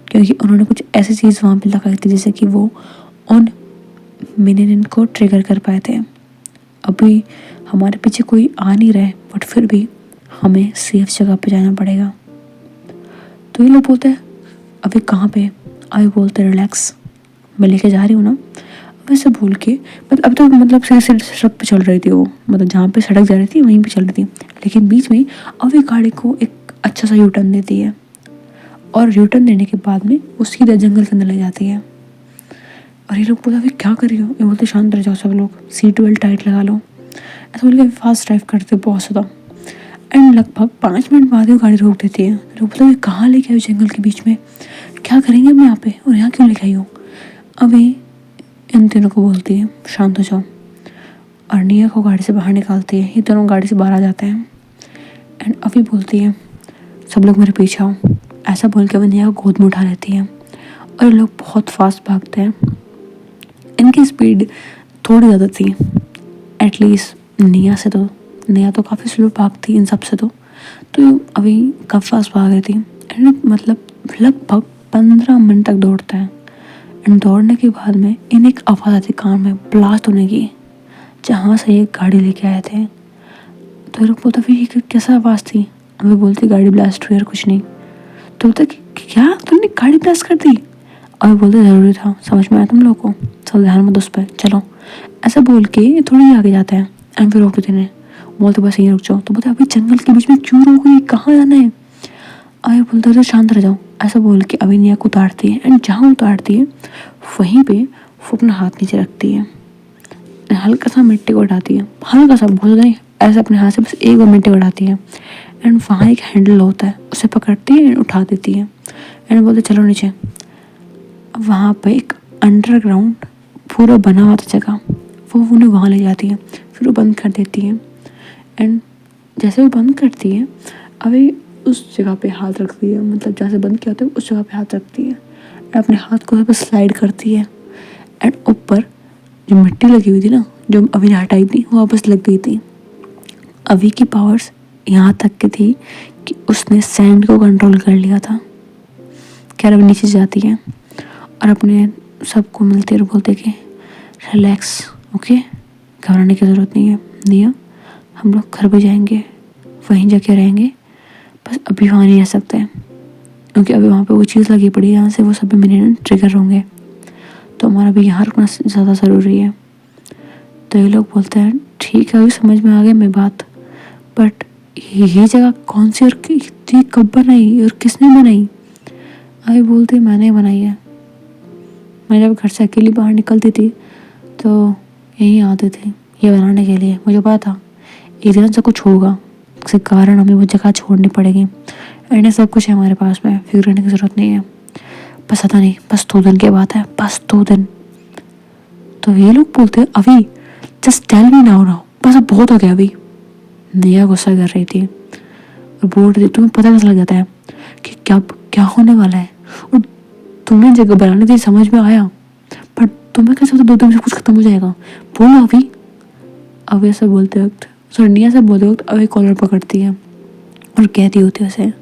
क्योंकि उन्होंने कुछ ऐसी चीज़ वहाँ पे लगाई थी जिससे कि वो उन मिरेनियन को ट्रिगर कर पाए थे। अभी हमारे पीछे कोई आ नहीं रहा है, बट फिर भी हमें सेफ जगह पे जाना पड़ेगा। तो ये लोग बोलते हैं अभी कहाँ पे? अभी बोलते हैं रिलैक्स, मैं लेके जा रही हूँ ना। वैसे बोल के अब तो मतलब सही सड़क पे चल रही थी वो, मतलब जहाँ पे सड़क जा रही थी वहीं पे चल रही थी, लेकिन बीच में अभी गाड़ी को एक अच्छा सा यूटर्न देती है और यूटर्न देने के बाद में वो सीधा जंगल के अंदर ले जाती है। और ये लोग बोलते अभी क्या कर रही हो? ये बोलते शांत रह जाओ सब लोग, सीट बेल्ट टाइट लगा लो। ऐसा बोल के फास्ट ड्राइव करते बहुत ज़्यादा। एंड लगभग 5 मिनट बाद ही गाड़ी रोक देती है। लोग बोलते हैं कहाँ लेके आई जंगल के बीच में, क्या करेंगे हम यहाँ पे, और यहाँ क्यों लेके आई हो? अभी इन तीनों को बोलती है शांत हो जाओ और निया को गाड़ी से बाहर निकालती है। ये दोनों गाड़ी से बाहर आ जाते हैं एंड अभी बोलती है सब लोग मेरे पीछे आओ। ऐसा बोल के वो निया को गोद में उठा लेती है और ये लोग बहुत फास्ट भागते हैं। इनकी स्पीड थोड़ी ज़्यादा थी एटलीस्ट निया से, तो निया तो काफ़ी स्लो भागती इन सब से, तो अभी काफ़ी फास्ट भाग रही थी। एंड मतलब लगभग 15 मिनट तक दौड़ता है एंड दौड़ने के बाद में इन्हें एक आवाज़ आती कान में ब्लास्ट होने की, जहाँ से ये गाड़ी लेके आए थे। तो ये लोग बोलते फिर ये कैसा आवाज़ थी? अभी बोलती गाड़ी ब्लास्ट हुई और कुछ नहीं। तो बोलते क्या तुमने गाड़ी ब्लास्ट कर दी? अभी बोलते ज़रूरी था, समझ में आया तुम लोग को, सब ध्यान मत उस पर, चलो। ऐसा बोल के ये थोड़ी आगे जाता है एंड फिर रोक देते हैं, बोलते बस यहीं रुक जाओ। तो बोलते अभी जंगल के बीच में क्यों रोक गई, कहाँ जाना है? अभी बोलते तो शांत रह जाओ। ऐसा बोल के अभी निया को उतारती है एंड जहाँ उतारती है वहीं पे वो अपना हाथ नीचे रखती है, हल्का सा मिट्टी को उठाती है, हल्का सा, बहुत नहीं, ऐसे अपने हाथ से बस एक बार मिट्टी उठाती है एंड वहाँ एक हैंडल होता है, उसे पकड़ती है एंड उठा देती है एंड बोलते चलो नीचे। वहाँ पे एक अंडरग्राउंड पूरा बना हुआ था जगह, वो उन्हें वहाँ ले जाती है, फिर वो बंद कर देती है एंड जैसे वो बंद करती है अभी उस जगह पे हाथ रखती है, मतलब जहाँ से बंद किया होता है उस जगह पे हाथ रखती है एंड अपने हाथ को बस स्लाइड करती है एंड ऊपर जो मिट्टी लगी हुई थी ना, जो अभी ने हटाई थी, वो वापस लग गई थी। अभी की पावर्स यहाँ तक की थी कि उसने सैंड को कंट्रोल कर लिया था। खैर अब नीचे जाती है और अपने सबको मिलते और बोलते कि रिलैक्स, ओके, घबराने की ज़रूरत नहीं है निया, हम लोग घर पे जाएंगे, वहीं जाके रहेंगे, बस अभी वहाँ नहीं रह सकते क्योंकि अभी वहाँ पे वो चीज़ लगी पड़ी है, यहाँ से वो सभी मिनट ट्रिगर होंगे, तो हमारा भी यहाँ रुकना ज़्यादा ज़रूरी है। तो ये लोग बोलते हैं ठीक है, अभी समझ में आ गया मेरी बात, बट ये जगह कौन सी और कब बनाई और किसने बनाई? अभी बोलती मैंने बनाई है। मैं जब घर से अकेली बाहर निकलती थी तो यहीं आते थे ये बनाने के लिए, मुझे पता था एक दिन से कुछ होगा, किसी कारण हमें वो जगह छोड़नी पड़ेगी एंड सब कुछ है हमारे पास में, फिक्र करने की ज़रूरत नहीं है, बस पता नहीं, बस 2 दिन की बात है, बस 2 दिन। तो ये लोग बोलते हैं अभी जस्ट टेल मी नाउ, बस अब बहुत हो गया। अभी निया गुस्सा कर रही थी और बोल रही थी तुम्हें पता कैसे लग जाता है कि क्या क्या होने वाला है, और तुमने जगह बनानी थी, समझ में आया, पर तुम्हें कैसे पता 2 दिन से कुछ खत्म हो जाएगा, बोलो अभी। अभी ऐसा बोलते वक्त निया से बोलते वक्त अभी कॉलर पकड़ती है और कहती होती है उसे।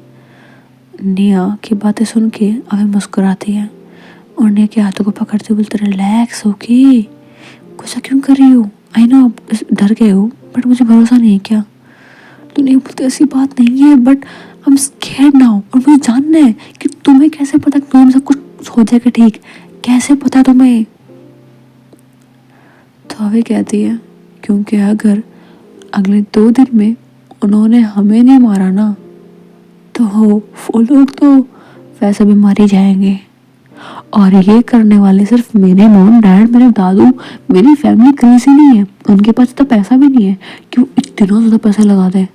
निया की बातें सुन के अभी मुस्कुराती है और निया के हाथों को पकड़ते बोलते रिलैक्स, ओके, गुस्सा क्यों कर रही हो, आई नो आप डर गए हो, बट मुझे भरोसा नहीं है क्या? तो नहीं बोलते ऐसी बात नहीं है, but I am scared now, और मुझे जानना है कि तुम्हें कैसे पता कि तुम सब कुछ हो जाएगा ठीक, कैसे पता तुम्हें? तो अभी कहती है क्योंकि अगर अगले 2 दिन में उन्होंने हमें नहीं मारा ना तो वो लोग तो वैसे भी मर ही जाएंगे, और ये करने वाले सिर्फ मेरे मॉम डैड, मेरे दादू, मेरी फैमिली क्रेजी नहीं है, उनके पास इतना पैसा भी नहीं है कि वो इतना ज़्यादा पैसा लगा दें।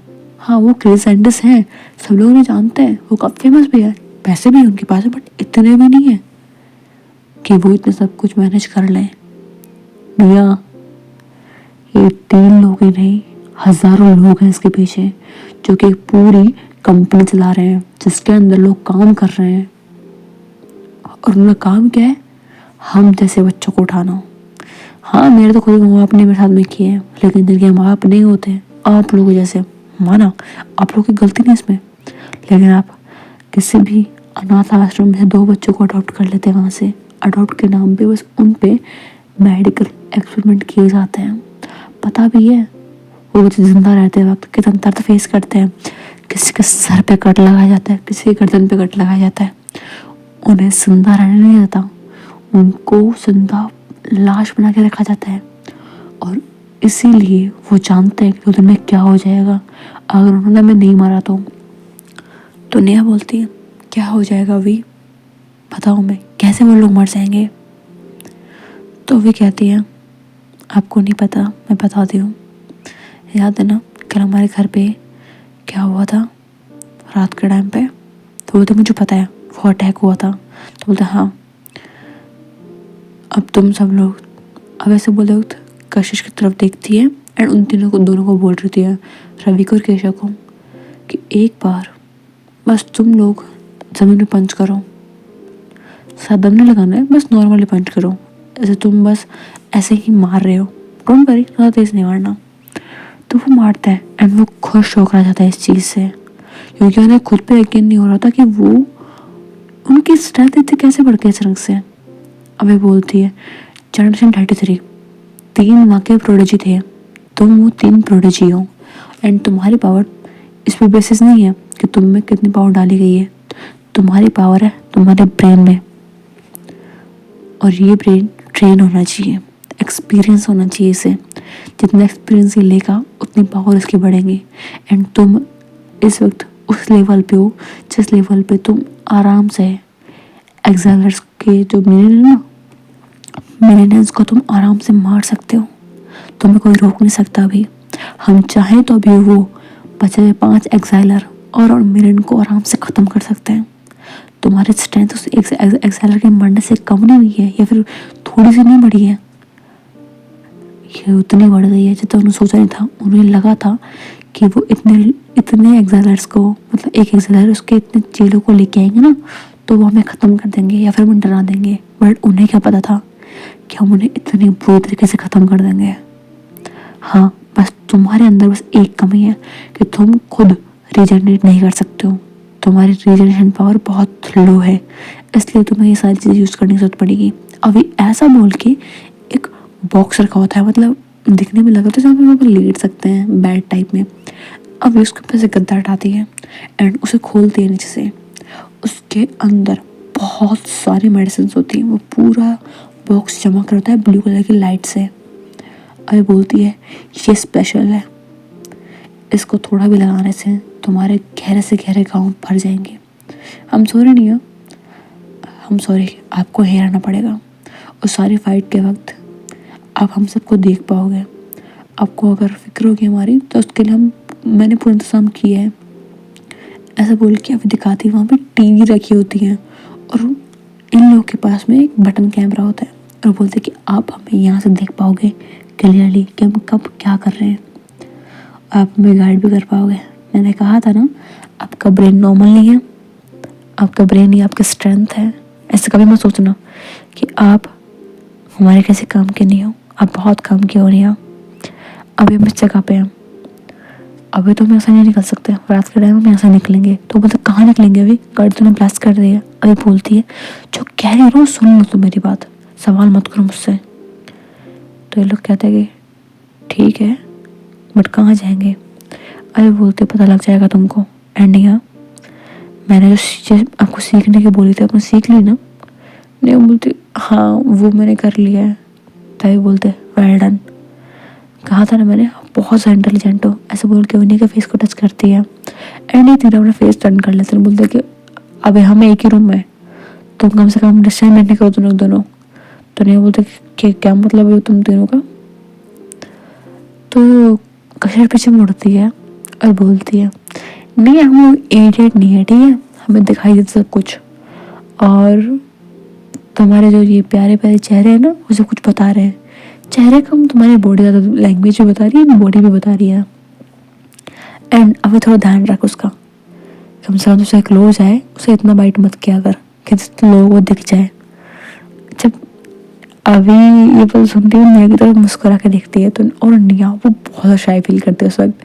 हाँ, वो क्रेज साइंटिस्ट हैं, सब लोग उन्हें जानते हैं, वो काफ़ी फेमस भी है, पैसे भी उनके पास है, बट इतने भी नहीं है कि वो इतने सब कुछ मैनेज कर लें। भैया, ये 3 लोग ही नहीं, हज़ारों लोग हैं इसके पीछे, जो कि पूरी कंपनी चला रहे हैं, जिसके अंदर लोग काम कर रहे हैं, और उनका काम क्या है? हम जैसे बच्चों को उठाना। हाँ, मेरे तो खुद माँ बाप ने मेरे साथ में किए हैं, लेकिन जिनके माँ बाप नहीं होते आप लोगों जैसे, माना आप लोगों की गलती नहीं इसमें, लेकिन आप किसी भी अनाथ आश्रम में 2 बच्चों को अडॉप्ट कर लेते हैं, वहाँ से अडॉप्ट के नाम पे बस उन पे मेडिकल एक्सपेरिमेंट किए जाते हैं। पता भी है वो बच्चे जिंदा रहते वक्त कितना दर्द फेस करते हैं, किसी के सर पे कट लगाया जाता है, किसी के गर्दन पे कट लगाया जाता है, उन्हें जिंदा रहने नहीं देता, उनको जिंदा लाश बना के रखा जाता है, और इसीलिए वो जानते हैं कि 2 दिन में क्या हो जाएगा। अगर उन्होंने हमें नहीं मारा तो नेहा बोलती है क्या हो जाएगा अभी, बताओ मैं कैसे वो लोग मर जाएंगे। तो वे कहती है आपको नहीं पता, मैं बताती हूँ। याद है ना कल हमारे घर पे क्या हुआ था रात के टाइम पे? तो बोलते मुझे पता है, वो अटैक हुआ था। तो बोलते हाँ। अब तुम सब लोग, अब ऐसे बोले वक्त कशिश की तरफ देखती है एंड उन दोनों को बोल रही है, रवि को और केशव को, कि एक बार बस तुम लोग ज़मीन में पंच करो, साथ दम नहीं लगाना है, बस नॉर्मली पंच करो, ऐसे तुम बस ऐसे ही मार रहे हो, डोंट वरी, ज़्यादा तेज़ नहीं मारना। तो वो मारता है एंड वो खुश होकर आ जाता है इस चीज़ से, क्योंकि उन्हें खुद पे यकीन नहीं हो रहा था कि वो उनकी स्ट्रेंथ इतनी कैसे बढ़ गई अचानक से। अब ये बोलती है जनरेशन 33, 3 वहाँ के प्रोडिजी थे, तुम वो 3 प्रोडिजी हो, एंड तुम्हारी पावर इस पर बेसिस नहीं है कि तुम में कितनी पावर डाली गई है, तुम्हारी पावर है तुम्हारे ब्रेन में, और ये ब्रेन ट्रेन होना चाहिए, एक्सपीरियंस होना चाहिए इसे, जितना एक्सपीरियंस ये लेगा उतनी पावर इसकी बढ़ेंगी। एंड तुम इस वक्त उस लेवल पे हो जिस लेवल पे तुम आराम से एक्सेलर्स के जो मिलियंस को तुम आराम से मार सकते हो, तुम्हें कोई रोक नहीं सकता। अभी हम चाहें तो अभी वो बचे हुए 5 एक्साइलर और मिलियन को आराम से ख़त्म कर सकते हैं। तुम्हारी स्ट्रेंथ उस एक्साइलर के मरने से कम नहीं हुई है, या फिर थोड़ी सी नहीं बढ़ी है, ये उतनी बढ़ गई है जितना उन्होंने सोचा नहीं था। उन्हें लगा था कि वो इतने एक्साइलर्स को, मतलब एक एक्साइलर उसके इतने चेलों को लेके आएंगे ना, तो वो हमें ख़त्म कर देंगे या फिर हमें डरा देंगे, बट उन्हें क्या पता था कि हम उन्हें इतनी बुरी तरीके से ख़त्म कर देंगे। हाँ, बस तुम्हारे अंदर बस एक कमी है कि तुम खुद रीजनरेट नहीं कर सकते हो, तुम्हारी रीजनरेशन पावर बहुत लो है, इसलिए तुम्हें ये सारी चीज़ें यूज़ करने की जरूरत पड़ेगी। अभी ऐसा बोल के एक बॉक्स रखा होता है, मतलब दिखने में लगा तो जहाँ पे वहाँ पर लेट सकते हैं बेड टाइप में। अब उसके ऊपर से गद्दा हटाती है एंड उसे खोलती है नीचे से, उसके अंदर बहुत सारी मेडिसिन होती हैं, वो पूरा बॉक्स चमक रहा है ब्लू कलर की लाइट से। अभी बोलती है ये स्पेशल है, इसको थोड़ा भी लगाने से तुम्हारे गहरे से गहरे गाँव भर जाएंगे। हम सॉरी नहीं हो, हम सॉरी, आपको यहीं रहना पड़ेगा, और सारी फाइट के वक्त आप हम सबको देख पाओगे। आपको अगर फिक्र होगी हमारी तो उसके लिए मैंने पूरा इंतज़ाम किया है। ऐसा बोल के अभी दिखाती, वहाँ पे टीवी रखी होती है और इन लोगों के पास में एक बटन कैमरा होता है, और बोलते कि आप हमें यहाँ से देख पाओगे क्लियरली कि हम कब क्या कर रहे हैं, आप हमें गाइड भी कर पाओगे। मैंने कहा था ना आपका ब्रेन नॉर्मल नहीं है, आपका ब्रेन ही आपकी स्ट्रेंथ है। ऐसे कभी मत सोचना कि आप हमारे कैसे काम के नहीं हो, आप बहुत काम के हो रही हो। अभी हम इस जगह पे हैं, अभी तो हम ऐसा नहीं निकल सकते, रात के टाइम हम यहाँ से निकलेंगे। तो बोलते कहाँ निकलेंगे, अभी गाड़ी तूने ब्लास्ट कर दी है। अभी बोलती है जो कह रही हो सुन लो तो मेरी बात, सवाल मत करो मुझसे। तो ये लोग कहते हैं कि ठीक है बट कहाँ जाएंगे। अरे बोलते पता लग जाएगा तुमको एंडिंग है। मैंने जो चीज़ आपको सीखने की बोली थी आपने सीख ली ना? नहीं, वो बोलती हाँ वो मैंने कर लिया है। तभी बोलते वेल डन, कहा था ना मैंने बहुत ज़्यादा इंटेलिजेंट हो, ऐसे बोल के उन्हीं के फेस को टच करती है एंड ये तीनों अपना फेस टर्न कर लेते हैं। बोलते कि अभी हम एक ही रूम में, तुम कम से कम अंडरस्टैंड करो तुम लोग दोनों। तो नहीं बोलते कि क्या मतलब है तुम तीनों का। तो कशर पीछे मुड़ती है और बोलती है नहीं हम लोग एडिट नहीं है, ठीक है, हमें दिखाई देता सब कुछ, और तुम्हारे जो ये प्यारे प्यारे चेहरे हैं ना वो सब कुछ बता रहे हैं। चेहरे कम, तुम्हारी बॉडी ज़्यादा लैंग्वेज भी बता रही है, बॉडी भी बता रही है। एंड अभी थोड़ा ध्यान रख उसका, कम से कम उसे क्लोज है, उसे इतना बाइट मत किया कर कि लोगों को दिख जाए। जब अभी ये बात सुनती है नेहा की तरफ मुस्कुरा के देखती है, तो और नेहा वो बहुत शाय फील करती है उस वक्त।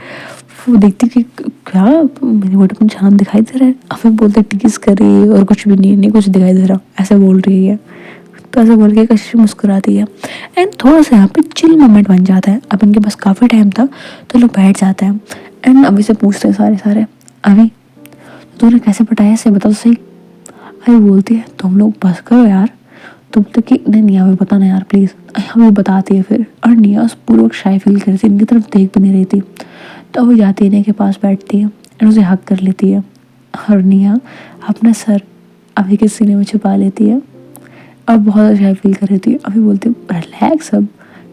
वो देखती कि क्या मेरी बॉडी में जान दिखाई दे रहा है, अभी बोलते टीज कर रही है और कुछ भी नहीं कुछ दिखाई दे रहा, ऐसा बोल रही है। तो ऐसा बोल के कशिश मुस्कुराती है। एंड थोड़ा सा यहाँ पे चिल मोमेंट बन जाता है। अब इनके पास काफ़ी टाइम था तो लोग बैठ जाते हैं एंड अभी से पूछते हैं सारे अभी तूने कैसे पटाया से बता तो सही। अभी बोलती है तुम लोग बस करो यार, तुम तो कि नहीं हमें बताना यार प्लीज़। हमें बताती है फिर, और निया पूरे वक्त शाय फील कर रही थी, इनकी तरफ देख भी नहीं रही थी। तो वो जाती है निया के पास बैठती है एंड उसे हक कर लेती है, और निया अपना सर अभी के सीने में छुपा लेती है और बहुत शाय फील कर रही थी। अभी बोलती है रिलैक्स, अब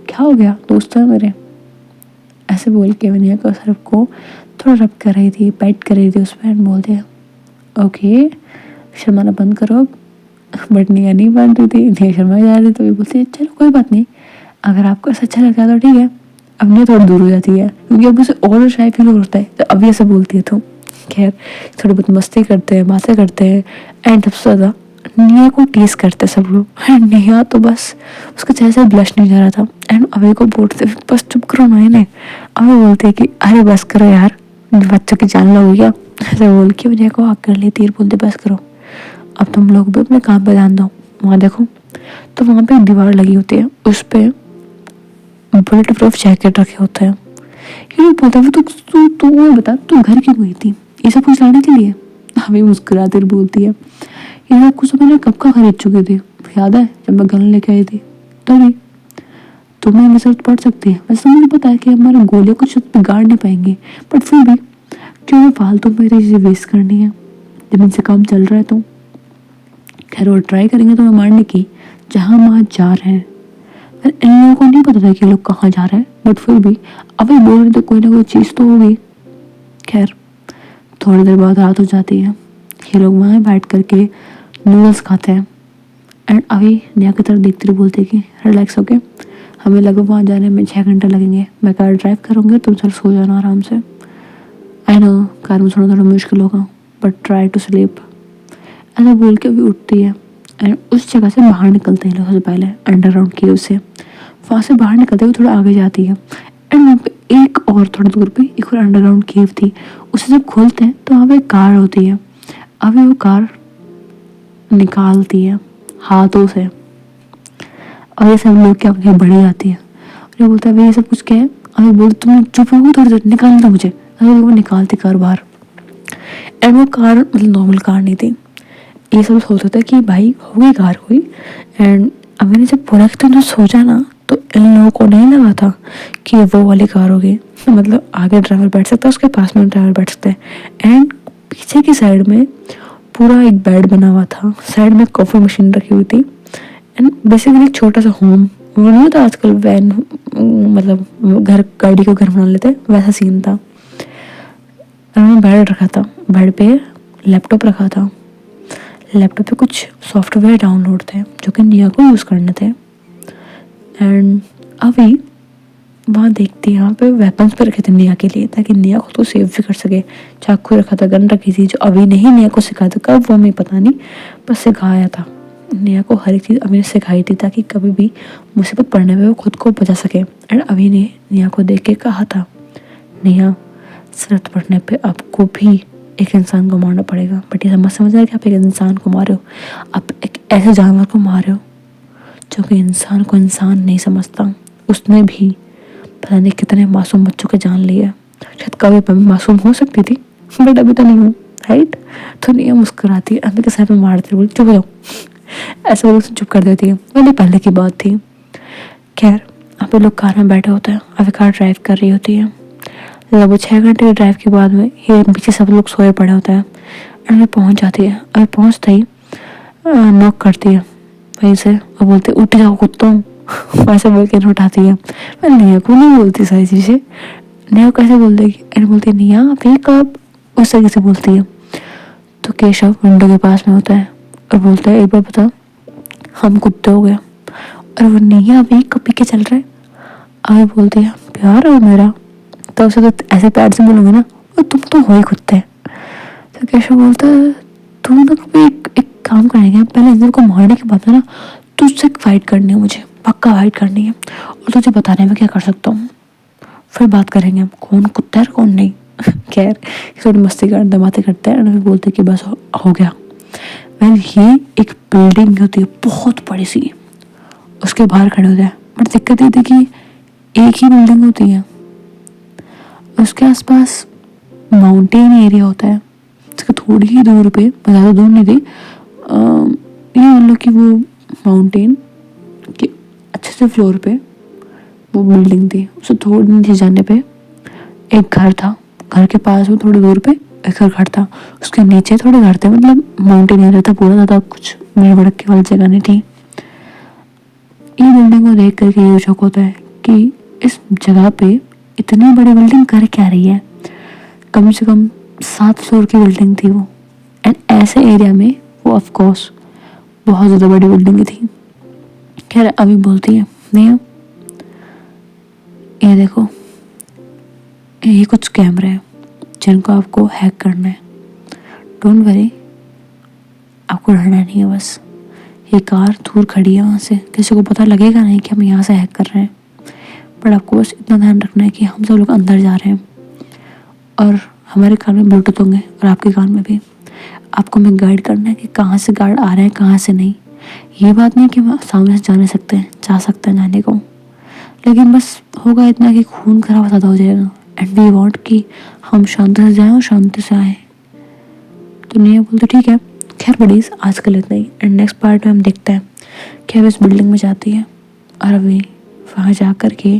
क्या हो गया, दोस्त है मेरे, ऐसे बोल के निया को सर को थोड़ा रब कर रही थी, पैट कर रही थी उस पर एंड बोलते हैं ओके शर्माना बंद करो अब। बट निया नहीं बन रही थी, निया शर्मा जा रही थी। तो भी बोलती है चलो कोई बात नहीं, अगर आपको ऐसा अच्छा लगता है तो ठीक है। अब निया थोड़ी दूर हो जाती है क्योंकि अब उसे और शाय फील होता है, तो अभी ऐसा बोलती है। तो खैर थोड़ी बहुत मस्ती करते हैं, बातें करते हैं एंड सबसे ज़्यादा निया को टीज करते सब लोग। एंड निया तो बस उसके चेहरे से ब्लश नहीं जा रहा था एंड अभी को बोलते बस चुप करो ना इन्हें। अभी बोलते है कि अरे बस करो यार, बच्चों की जान लोगे क्या, ऐसे बोल के निया को हक कर लेती है, बोलते बस करो अब तुम लोग भी अपने काम पे ध्यान दो। वहाँ देखो तो वहाँ पे एक दीवार लगी होती है, उस पर बुलेट प्रूफ जैकेट रखे होते हैं। ये बोलता है तू बता तू घर क्यों गई थी, ये सब कुछ लाने के लिए। हमें मुस्कुराते बोलती है ये सब कुछ मैंने कब का खरीद चुकी थी, याद है जब मैं गन लेके आई थी तभी। तुम्हें मेरे साथ पढ़ सकती है, वैसे मुझे पता है कि हमारे गोलियों को शायद बिगाड़ नहीं पाएंगे, बट फिर भी क्यों फालतू मेरी चीज़ें वेस्ट करनी है जब इनसे काम चल रहा है। तो खैर वो ट्राई करेंगे तुम्हें मारने की, जहाँ वहाँ जा रहे हैं। पर इन लोगों को नहीं पता था कि लोग कहाँ जा रहे हैं, बट फिर भी अभी बोल रहे थे कोई ना कोई चीज़ तो होगी। खैर थोड़ी देर बाद रात हो जाती है, ये लोग वहाँ बैठ करके नूडल्स खाते हैं एंड अभी नया की तरफ देखते हुए बोलते कि रिलैक्स हो गए, हमें लगभग वहाँ जाने में 6 घंटे लगेंगे, मैं कार ड्राइव करूँगी, तुम चल सो जाना आराम से। आई नो कार में सोना थोड़ा मुश्किल होगा बट ट्राई टू स्लीप, ऐसा बोल के भी उठती है एंड उस जगह से बाहर निकलते हैं लोग। सबसे पहले अंडरग्राउंड केव से वहाँ से बाहर निकलते हुए थोड़ा आगे जाती है एंड वहाँ पे एक और थोड़ी दूर पे एक और अंडरग्राउंड केव थी। उसे जब खोलते हैं तो वहाँ पे कार होती है। अभी वो कार निकालती है हाथों से और ये सब लोग क्या अपने बढ़ी जाती है और ये बोलता है भाई ये सब कुछ क्या है। अभी बोलते तुम चुप रहो थोड़ी देर, निकालना मुझे। अभी वो निकालती कार बाहर एंड वो कार मतलब नॉर्मल कार नहीं थी। ये सब सोचता था कि भाई हो गई कार हुई एंड अब मैंने जब बोला कि तुमने सोचा ना तो इन लोगों को नहीं लगा था कि वो वाली कार होगी, मतलब आगे ड्राइवर बैठ सकता है, उसके पास में ड्राइवर बैठ सकता है एंड पीछे की साइड में पूरा एक बेड बना हुआ था, साइड में कॉफ़ी मशीन रखी हुई थी एंड बेसिकली एक छोटा सा होम, वो नहीं होता आजकल वैन, मतलब घर गाड़ी को घर बना लेते हैं, वैसा सीन था। बेड रखा था, बेड पे लैपटॉप रखा था, लैपटॉप पे कुछ सॉफ्टवेयर डाउनलोड थे जो कि निया को यूज़ करने थे एंड अभी वहाँ देखती है यहाँ पे वेपन्स पे रखे थे निया के लिए ताकि निया खुद को सेव भी कर सके। चाकू रखा था, गन रखी थी जो अभी नहीं निया को सिखाया था, कब वो हमें पता नहीं, बस सिखाया था निया को, हर एक चीज़ अभी ने सिखाई थी ताकि कभी भी मुसीबत पड़ने में वो खुद को बचा सके। एंड अभी ने निया को देख के कहा था निया जरूरत पड़ने पे आपको भी एक इंसान को मारना पड़ेगा, बट ये समझ रहा है कि आप एक इंसान को मार रहे हो, आप एक ऐसे जानवर को मार रहे हो जो कि इंसान को इंसान नहीं समझता। उसने भी पता नहीं कितने मासूम बच्चों के जान लिए, शायद कभी मैं मासूम हो सकती थी बट अभी तो नहीं हूँ, राइट। तो नहीं मुस्कुराती है, अभी के सर पे मारती बोली चुप हो जाओ, ऐसे बोल चुप कर देती है। मैंने पहले की बात थी। खैर अभी लोग कार में बैठे होते हैं, अभी कार ड्राइव कर रही होती है। लगभग 6 घंटे के ड्राइव के बाद में ये पीछे सब लोग सोए पड़े होते हैं अभी पहुंच जाती है। अभी पहुंचते ही नॉक करती है वहीं से और बोलते उठ जाओ कुत्तों वैसे बोल के उठाती है। मैं नेहा को नहीं बोलती सारी चीज़ें। नेहा कैसे बोल देगी, एंड बोलती नेहा वेक अप, उस तरीके से बोलती है। तो केशव विंडो के पास में होता है और बोलता है एक बार बता हम कुत्ते हो गए। और वो नेहा वेक अप पी के चल रहा है। अभी बोलती है प्यार है वो मेरा, तो उसे तो ऐसे प्यार से बोलूंगी ना, और तुम तो हो ही कुत्ते। तो केशव बोलता है तुम ना कभी एक काम करेंगे, पहले इंद्र को मारने के बाद ना तुझसे फाइट करनी है, मुझे पक्का फाइट करनी है, और तुझे बताने में क्या कर सकता हूँ, फिर बात करेंगे कौन कुत्ता है कौन नहीं। खैर थोड़ी मस्ती करते बातें करते हैं, और बोलते कि बस हो गया। वेल ये एक बिल्डिंग होती है बहुत बड़ी सी, उसके बाहर खड़े होते हैं। बट दिक्कत ये थी कि एक ही बिल्डिंग होती है, उसके आसपास माउंटेन एरिया होता है, इसके थोड़ी ही दूर पे, ज़्यादा दूर नहीं थी, ये मान लो कि वो माउंटेन के अच्छे से फ्लोर पे वो बिल्डिंग थी। उससे थोड़ी नीचे जाने पे एक घर था, घर के पास में थोड़ी दूर पे एक और घर था, उसके नीचे थोड़े घर थे, मतलब माउंटेन एरिया था पूरा, ज़्यादा कुछ भीड़ भड़क वाली जगह नहीं थी। ये बिल्डिंग को देख करके ये शौक होता है कि इस जगह पे इतनी बड़ी बिल्डिंग कर क्या रही है। कम से कम 7 फ्लोर की बिल्डिंग थी वो, एंड ऐसे एरिया में वो ऑफ कोर्स बहुत ज़्यादा बड़ी बिल्डिंग थी। खैर अभी बोलती है नहीं ये देखो ये कुछ कैमरे हैं जिनको आपको हैक करना है, डोंट वरी, आपको डरना नहीं है। बस ये कार दूर खड़ी है, वहाँ से किसी को पता लगेगा नहीं कि हम यहाँ से हैक कर रहे हैं, बट आपको बस इतना ध्यान रखना है कि हम सब लोग अंदर जा रहे हैं और हमारे कान में ब्लूटूथ होंगे और आपके कान में भी। आपको हमें गाइड करना है कि कहाँ से गार्ड आ रहे हैं कहाँ से नहीं। ये बात नहीं कि हम सामने से जाने सकते हैं, जा सकते हैं जाने को, लेकिन बस होगा इतना कि खून खराब ज़्यादा हो जाएगा, एंड वी वांट कि हम शांति से जाएं और शांति से आएँ। तो नहीं बोलते ठीक है। खैर बड़ीज आजकल इतना ही, एंड नेक्स्ट पार्ट में हम देखते हैं कि अब इस बिल्डिंग में जाती है और अभी वहाँ जा कर के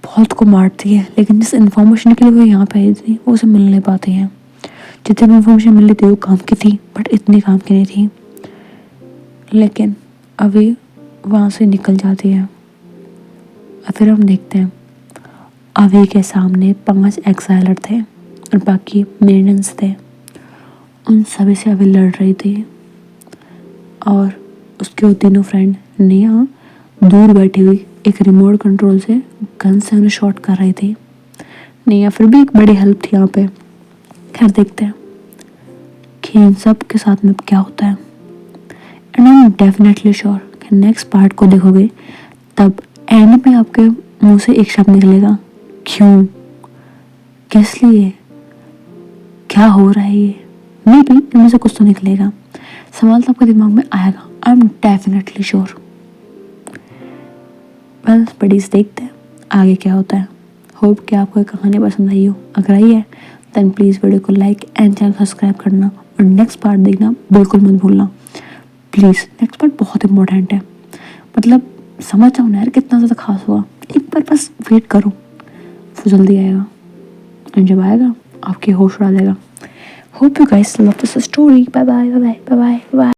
बहुत को मारती है, लेकिन जिस इन्फॉर्मेशन के लिए वो यहाँ पे आई थी वो उसे मिल नहीं पाती है। जितनी भी इन्फॉर्मेशन मिल रही थी वो काम की थी, बट इतनी काम की नहीं थी। लेकिन अभी वहाँ से निकल जाती है और फिर हम देखते हैं अभी के सामने 5 एक्साइलर थे और बाकी मेंटेनेंस थे। उन सभी से अभी लड़ रही थी और उसके वो तीनों फ्रेंड नेहा दूर बैठी हुई एक रिमोट कंट्रोल से गन से उन्हें शॉट कर रही थी। नेहा फिर भी एक बड़ी हेल्प थी यहाँ पे। खैर देखते हैं कि इन सब के साथ में क्या होता है, and I am definitely sure कि नेक्स्ट पार्ट को देखोगे तब एंड में आपके मुंह से एक शब्द निकलेगा, क्यों, किस लिए, क्या हो रहा है ये, मे बी इनमें से कुछ तो निकलेगा। सवाल तो आपके दिमाग में आएगा, आई एम डेफिनेटली श्योर। बस बड़ीज देखते हैं आगे क्या होता है। होप कि आपको ये कहानी पसंद आई हो। अगर आई है देन प्लीज़ वीडियो को लाइक एंड चैनल सब्सक्राइब करना और नेक्स्ट पार्ट देखना बिल्कुल मत भूलना प्लीज़। नेक्स्ट पार्ट बहुत इंपॉर्टेंट है, मतलब समझ जाओ ना यार कितना ज़्यादा खास हुआ। एक बार बस वेट करो, वो जल्दी आएगा, एंड जब आएगा आपकी होश उड़ा देगा। Hope you guys love this story. Bye bye bye bye bye bye.